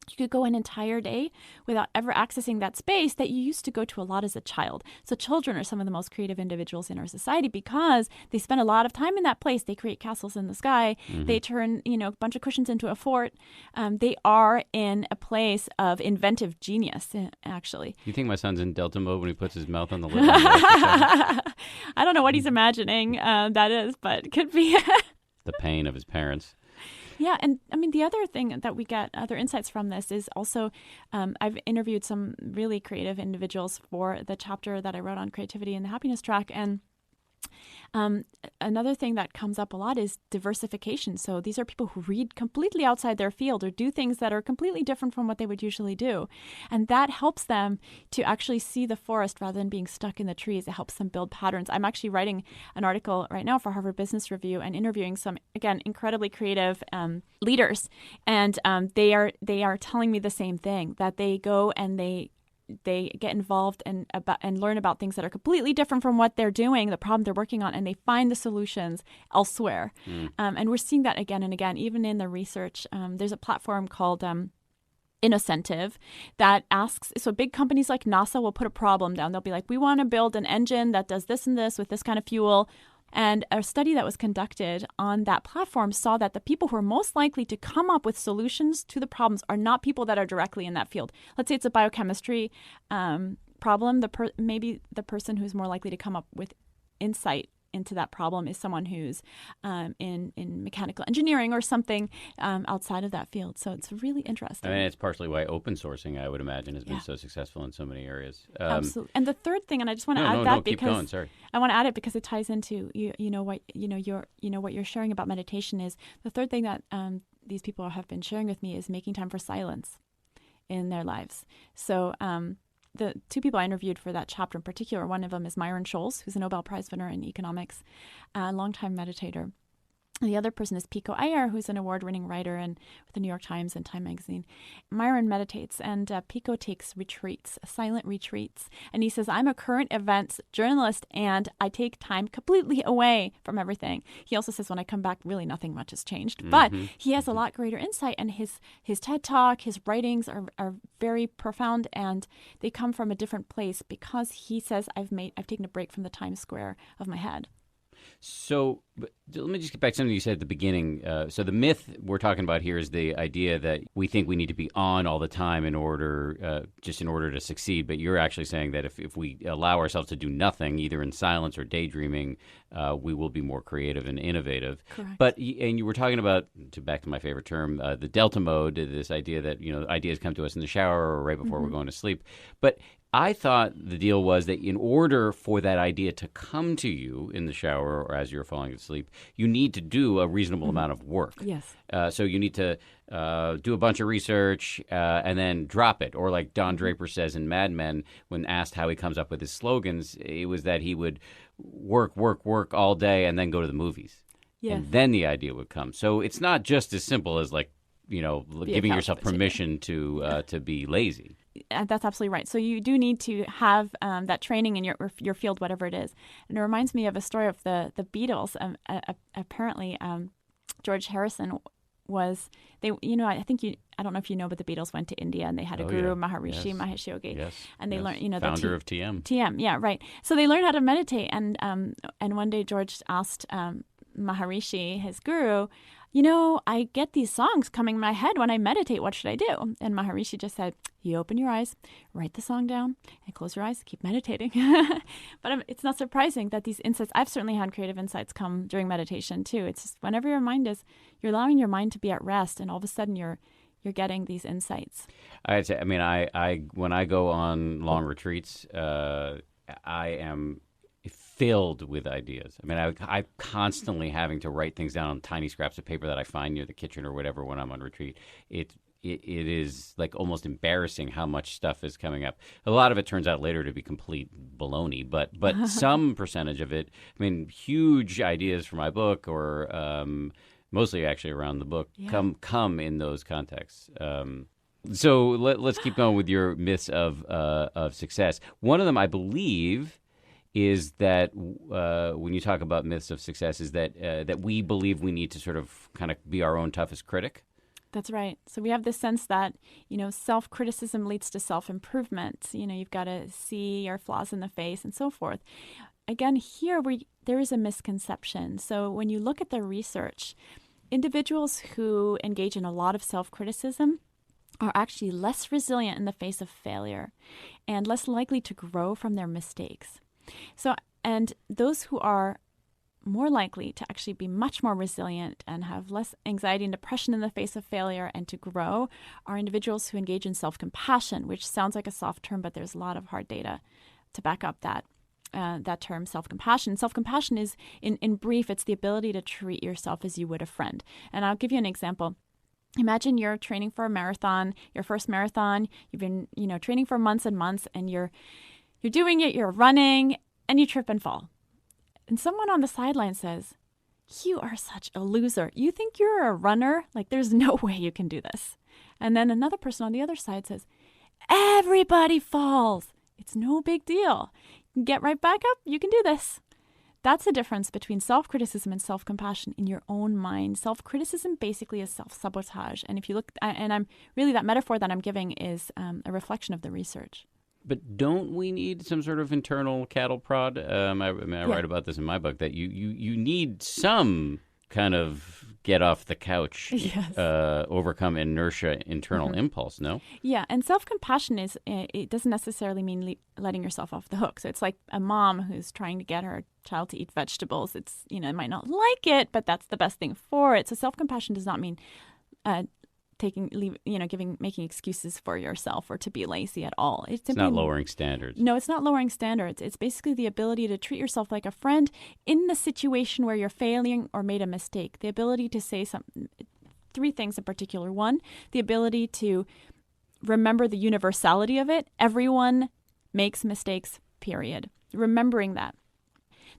You could go an entire day without ever accessing that space that you used to go to a lot as a child. So children are some of the most creative individuals in our society because they spend a lot of time in that place. They create castles in the sky. They turn, a bunch of cushions into a fort. They are in a place of inventive genius, actually. You think my son's in delta mode when he puts his mouth on the lid? I don't know what he's imagining that is, but it could be. The pain of his parents. Yeah, and I mean, the other thing that we get, other insights from this is also, I've interviewed some really creative individuals for the chapter that I wrote on creativity in the happiness track, and another thing that comes up a lot is diversification. So these are people who read completely outside their field or do things that are completely different from what they would usually do. And that helps them to actually see the forest rather than being stuck in the trees. It helps them build patterns. I'm actually writing an article right now for Harvard Business Review and interviewing some, again, incredibly creative leaders. And they are telling me the same thing, that they go and they get involved and learn about things that are completely different from what they're doing, the problem they're working on, and they find the solutions elsewhere. And we're seeing that again and again, even in the research. There's a platform called Innocentive that asks, so big companies like NASA will put a problem down. They'll be like, we want to build an engine that does this and this with this kind of fuel. And a study that was conducted on that platform saw that the people who are most likely to come up with solutions to the problems are not people that are directly in that field. Let's say it's a biochemistry problem. Maybe the person who's more likely to come up with insight into that problem is someone who's in mechanical engineering or something outside of that field. So it's really interesting. I mean, it's partially why open sourcing, I would imagine, has been so successful in so many areas. Absolutely. And the third thing, and I just want to add that because keep going. Sorry. I want to add it because it ties into what you're sharing about meditation is the third thing that these people have been sharing with me is making time for silence in their lives. So the two people I interviewed for that chapter in particular, one of them is Myron Scholes, who's a Nobel Prize winner in economics, a longtime meditator. And the other person is Pico Iyer, who's an award-winning writer and with the New York Times and Time Magazine. Myron meditates, and Pico takes retreats, silent retreats. And he says, I'm a current events journalist, and I take time completely away from everything. He also says, when I come back, really nothing much has changed. But he has a lot greater insight, and his TED Talk, his writings are very profound, and they come from a different place because he says, I've taken a break from the Times Square of my head. So let me just get back to something you said at the beginning. So the myth we're talking about here is the idea that we think we need to be on all the time in order to succeed. But you're actually saying that if we allow ourselves to do nothing, either in silence or daydreaming, we will be more creative and innovative. Correct. And you were talking about, back to my favorite term, the delta mode, this idea that ideas come to us in the shower or right before we're going to sleep. But I thought the deal was that in order for that idea to come to you in the shower or as you're falling asleep, you need to do a reasonable amount of work. Yes. So you need to do a bunch of research and then drop it. Or like Don Draper says in Mad Men, when asked how he comes up with his slogans, it was that he would work all day and then go to the movies. Yes. And then the idea would come. So it's not just as simple as giving yourself permission to be lazy. That's absolutely right. So you do need to have that training in your field, whatever it is. And it reminds me of a story of the Beatles. Apparently, George Harrison was I don't know if you know, but the Beatles went to India and they had a guru, Maharishi Mahesh Yogi, and they learned founder of TM. TM, yeah, right. So they learned how to meditate, and one day George asked Maharishi, his guru, I get these songs coming in my head when I meditate. What should I do? And Maharishi just said, you open your eyes, write the song down, and close your eyes, keep meditating. But it's not surprising that these insights, I've certainly had creative insights come during meditation too. It's just whenever you're allowing your mind to be at rest, and all of a sudden you're getting these insights. I when I go on long retreats, I am filled with ideas. I'm constantly having to write things down on tiny scraps of paper that I find near the kitchen or whatever when I'm on retreat. It is like almost embarrassing how much stuff is coming up. A lot of it turns out later to be complete baloney, but some percentage of it, huge ideas for my book or mostly actually around the book, come in those contexts. So let's keep going with your myths of success. One of them, I believe, is that when you talk about myths of success, is that we believe we need to sort of kind of be our own toughest critic. That's right. So we have this sense that, self-criticism leads to self-improvement. You've got to see your flaws in the face and so forth. Again, here there is a misconception. So when you look at the research, individuals who engage in a lot of self-criticism are actually less resilient in the face of failure and less likely to grow from their mistakes. So, and those who are more likely to actually be much more resilient and have less anxiety and depression in the face of failure and to grow are individuals who engage in self-compassion, which sounds like a soft term, but there's a lot of hard data to back up that term, self-compassion. Self-compassion is, in brief, it's the ability to treat yourself as you would a friend. And I'll give you an example. Imagine you're training for a marathon, your first marathon. You've been, training for months and months, and you're doing it, you're running, and you trip and fall. And someone on the sideline says, you are such a loser. You think you're a runner? Like, there's no way you can do this. And then another person on the other side says, everybody falls. It's no big deal. You can get right back up. You can do this. That's the difference between self-criticism and self-compassion in your own mind. Self-criticism basically is self-sabotage. And if you look, and I'm really, that metaphor that I'm giving is a reflection of the research. But don't we need some sort of internal cattle prod? I write about this in my book, that you need some kind of get off the couch, overcome inertia, internal impulse, no? Yeah, and self-compassion it doesn't necessarily mean letting yourself off the hook. So it's like a mom who's trying to get her child to eat vegetables. It's, it might not like it, but that's the best thing for it. So self-compassion does not mean making excuses for yourself or to be lazy at all. It's not lowering standards. No, it's not lowering standards. It's basically the ability to treat yourself like a friend in the situation where you're failing or made a mistake. The ability to say three things in particular. One, the ability to remember the universality of it. Everyone makes mistakes, period. Remembering that.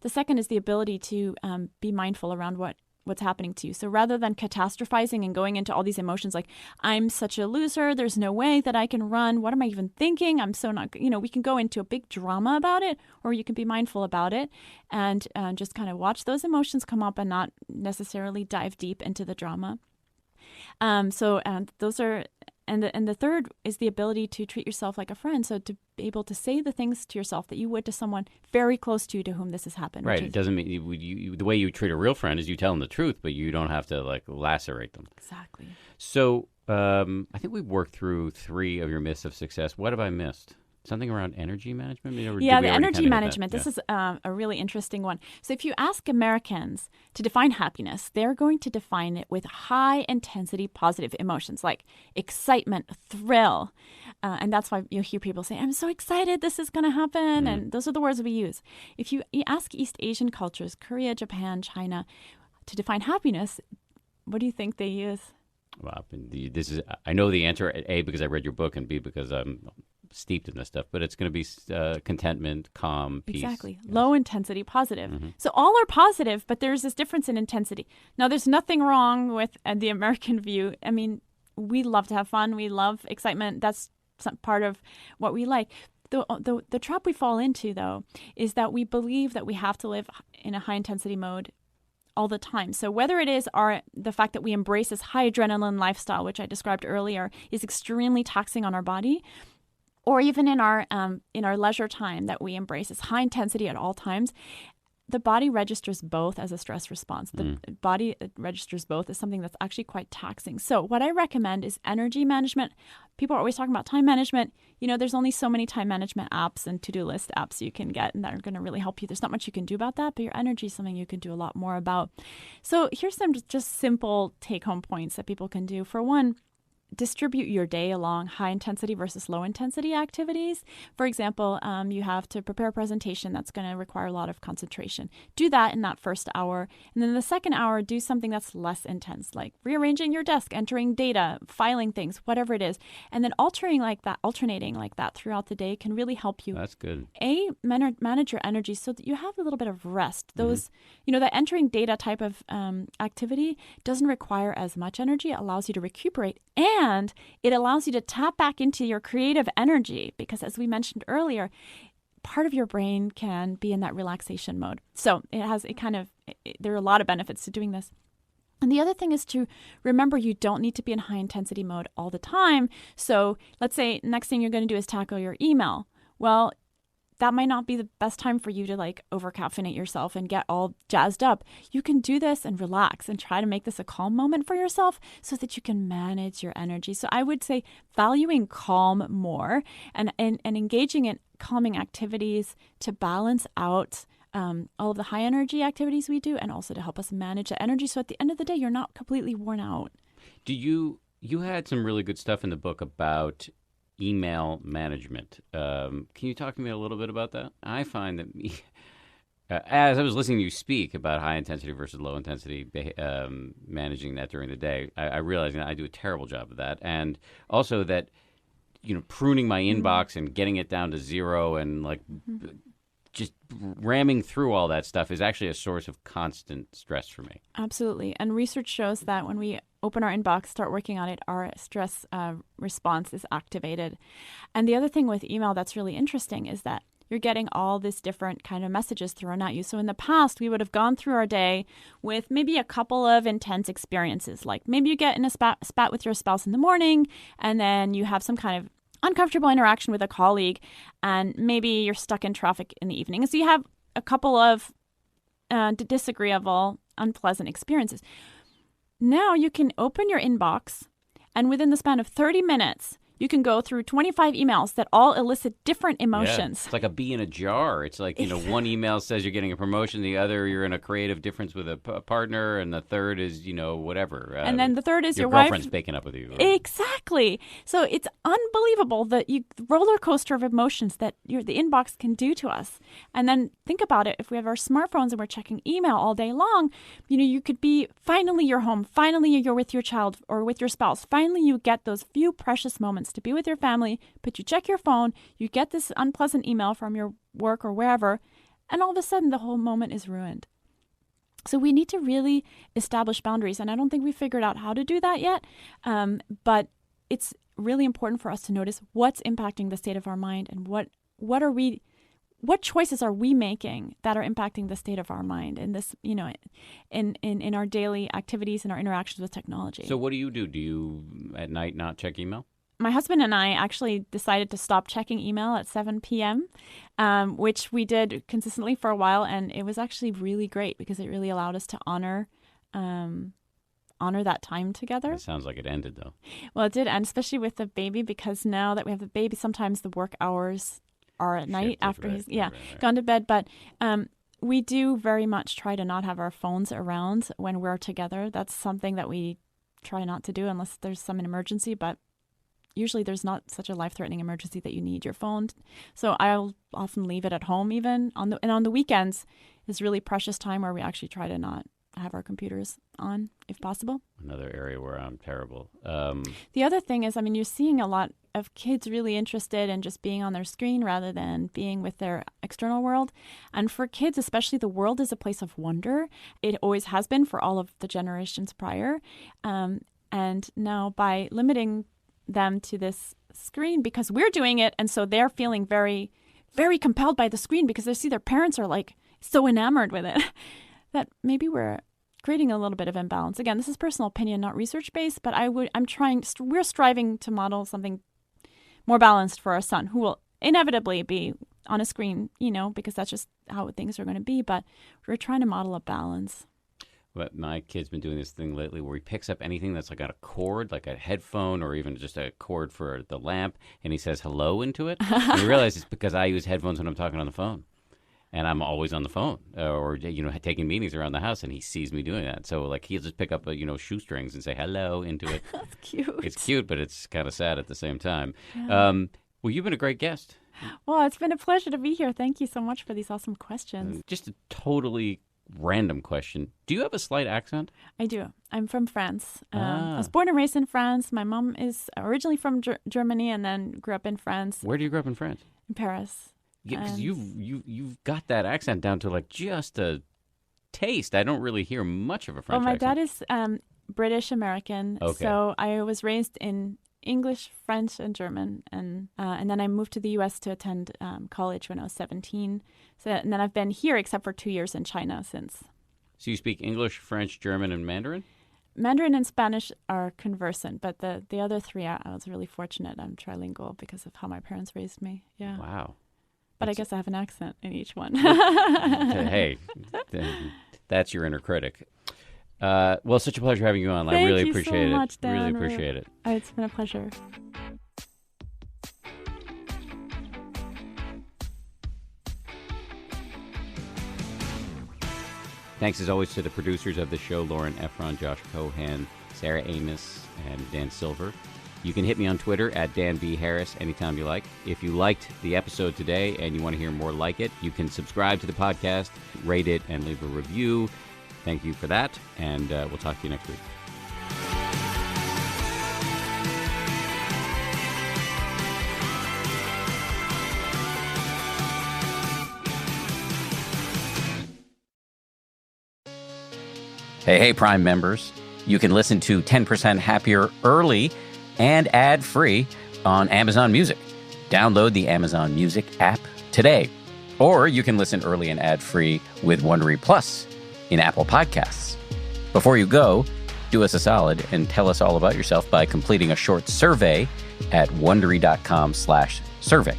The second is the ability to be mindful around what's happening to you. So rather than catastrophizing and going into all these emotions like, I'm such a loser, there's no way that I can run, what am I even thinking? I'm so not, we can go into a big drama about it, or you can be mindful about it and just kind of watch those emotions come up and not necessarily dive deep into the drama. And the third is the ability to treat yourself like a friend. So to be able to say the things to yourself that you would to someone very close to you to whom this has happened. Right. It doesn't mean the way you treat a real friend is you tell them the truth, but you don't have to lacerate them. Exactly. So I think we've worked through 3 of your myths of success. What have I missed? Something around energy management? The energy management. This is a really interesting one. So if you ask Americans to define happiness, they're going to define it with high-intensity positive emotions like excitement, thrill. And that's why you'll hear people say, I'm so excited this is going to happen. And those are the words we use. If you ask East Asian cultures, Korea, Japan, China, to define happiness, what do you think they use? Well, I know the answer, A, because I read your book, and B, because I'm steeped in this stuff, but it's going to be contentment, calm, peace. Exactly. Yes. Low intensity, positive. Mm-hmm. So all are positive, but there's this difference in intensity. Now, there's nothing wrong with the American view. I mean, we love to have fun. We love excitement. That's part of what we like. The trap we fall into, though, is that we believe that we have to live in a high intensity mode all the time. So whether it is the fact that we embrace this high adrenaline lifestyle, which I described earlier, is extremely taxing on our body, or even in our leisure time that we embrace this high intensity at all times, the body registers both as a stress response. The body registers both as something that's actually quite taxing. So what I recommend is energy management. People are always talking about time management. There's only so many time management apps and to-do list apps you can get and that are going to really help you. There's not much you can do about that, but your energy is something you can do a lot more about. So here's some just simple take-home points that people can do. For one, distribute your day along high intensity versus low intensity activities. For example, you have to prepare a presentation that's going to require a lot of concentration. Do that in that first hour. And then the second hour, do something that's less intense, like rearranging your desk, entering data, filing things, whatever it is. And then alternating like that throughout the day can really help you. That's good. Manage your energy so that you have a little bit of rest. Those, that entering data type of activity doesn't require as much energy. It allows you to recuperate and it allows you to tap back into your creative energy because, as we mentioned earlier, part of your brain can be in that relaxation mode. So there are a lot of benefits to doing this. And the other thing is to remember you don't need to be in high intensity mode all the time. So let's say next thing you're going to do is tackle your email. Well, that might not be the best time for you to over-caffeinate yourself and get all jazzed up. You can do this and relax and try to make this a calm moment for yourself so that you can manage your energy. So I would say valuing calm more and engaging in calming activities to balance out all of the high energy activities we do and also to help us manage the energy. So at the end of the day, you're not completely worn out. You had some really good stuff in the book about email management. Can you talk to me a little bit about that? I find that as I was listening to you speak about high intensity versus low intensity, managing that during the day, I realized that I do a terrible job of that. And also that, pruning my inbox and getting it down to zero and just ramming through all that stuff is actually a source of constant stress for me. Absolutely. And research shows that when we open our inbox, start working on it, our stress response is activated. And the other thing with email that's really interesting is that you're getting all this different kind of messages thrown at you. So in the past, we would have gone through our day with maybe a couple of intense experiences. Like maybe you get in a spat with your spouse in the morning, and then you have some kind of uncomfortable interaction with a colleague, and maybe you're stuck in traffic in the evening. So you have a couple of disagreeable, unpleasant experiences. Now you can open your inbox, and within the span of 30 minutes, you can go through 25 emails that all elicit different emotions. Yeah. It's like a bee in a jar. It's like, one email says you're getting a promotion, the other you're in a creative difference with a partner, and the third is, whatever. And then the third is your girlfriend's wife. baking up with you. Exactly. So it's unbelievable the roller coaster of emotions that the inbox can do to us. And then think about it. If we have our smartphones and we're checking email all day long, you could be, finally you're home. Finally you're with your child or with your spouse. Finally you get those few precious moments to be with your family, but you check your phone, you get this unpleasant email from your work or wherever, and all of a sudden the whole moment is ruined. So we need to really establish boundaries, and I don't think we figured out how to do that yet, but it's really important for us to notice what's impacting the state of our mind and what choices are we making that are impacting the state of our mind in this, in our daily activities and our interactions with technology. So what do you do? Do you at night not check email? My husband and I actually decided to stop checking email at 7 p.m., which we did consistently for a while, and it was actually really great because it really allowed us to honor that time together. It sounds like it ended, though. Well, it did end, especially with the baby, because now that we have the baby, sometimes the work hours are at night after he's gone to bed. But we do very much try to not have our phones around when we're together. That's something that we try not to do unless there's some emergency, but usually there's not such a life-threatening emergency that you need your phone. So I'll often leave it at home even. On the weekends is really precious time where we actually try to not have our computers on if possible. Another area where I'm terrible. The other thing is, you're seeing a lot of kids really interested in just being on their screen rather than being with their external world. And for kids, especially, the world is a place of wonder. It always has been for all of the generations prior. And now by limiting them to this screen because we're doing it, and so they're feeling very, very compelled by the screen because they see their parents are so enamored with it that maybe we're creating a little bit of imbalance. Again, this is personal opinion, not research based, but we're striving to model something more balanced for our son, who will inevitably be on a screen, because that's just how things are going to be. But we're trying to model a balance. But my kid's been doing this thing lately where he picks up anything that's like got a cord, like a headphone or even just a cord for the lamp, and he says hello into it. And you realize it's because I use headphones when I'm talking on the phone. And I'm always on the phone or, taking meetings around the house, and he sees me doing that. So, like, he'll just pick up, shoestrings and say hello into it. That's cute. It's cute, but it's kind of sad at the same time. Yeah. Well, you've been a great guest. Well, it's been a pleasure to be here. Thank you so much for these awesome questions. Just a totally random question. Do you have a slight accent? I do. I'm from France. I was born and raised in France. My mom is originally from Germany and then grew up in France. Where do you grow up in France? In Paris. Yeah, because you've got that accent down to like just a taste. I don't really hear much of a French accent. Well, my dad is British American, so I was raised in English, French, and German, and then I moved to the U.S. to attend college when I was 17. And then I've been here except for 2 years in China since. So you speak English, French, German, and Mandarin? Mandarin and Spanish are conversant, but the other three, I was really fortunate. I'm trilingual because of how my parents raised me. Yeah. Wow. But I guess I have an accent in each one. Hey, that's your inner critic. Well, such a pleasure having you on. I really appreciate it. Thank you so much, Dan. Really appreciate it. It's been a pleasure. Thanks as always to the producers of the show, Lauren Efron, Josh Cohan, Sarah Amos, and Dan Silver. You can hit me on Twitter at Dan B. Harris anytime you like. If you liked the episode today and you want to hear more like it, you can subscribe to the podcast, rate it, and leave a review. Thank you for that, and we'll talk to you next week. Hey, Prime members. You can listen to 10% Happier early and ad-free on Amazon Music. Download the Amazon Music app today. Or you can listen early and ad-free with Wondery Plus in Apple Podcasts. Before you go, do us a solid and tell us all about yourself by completing a short survey at Wondery.com/survey.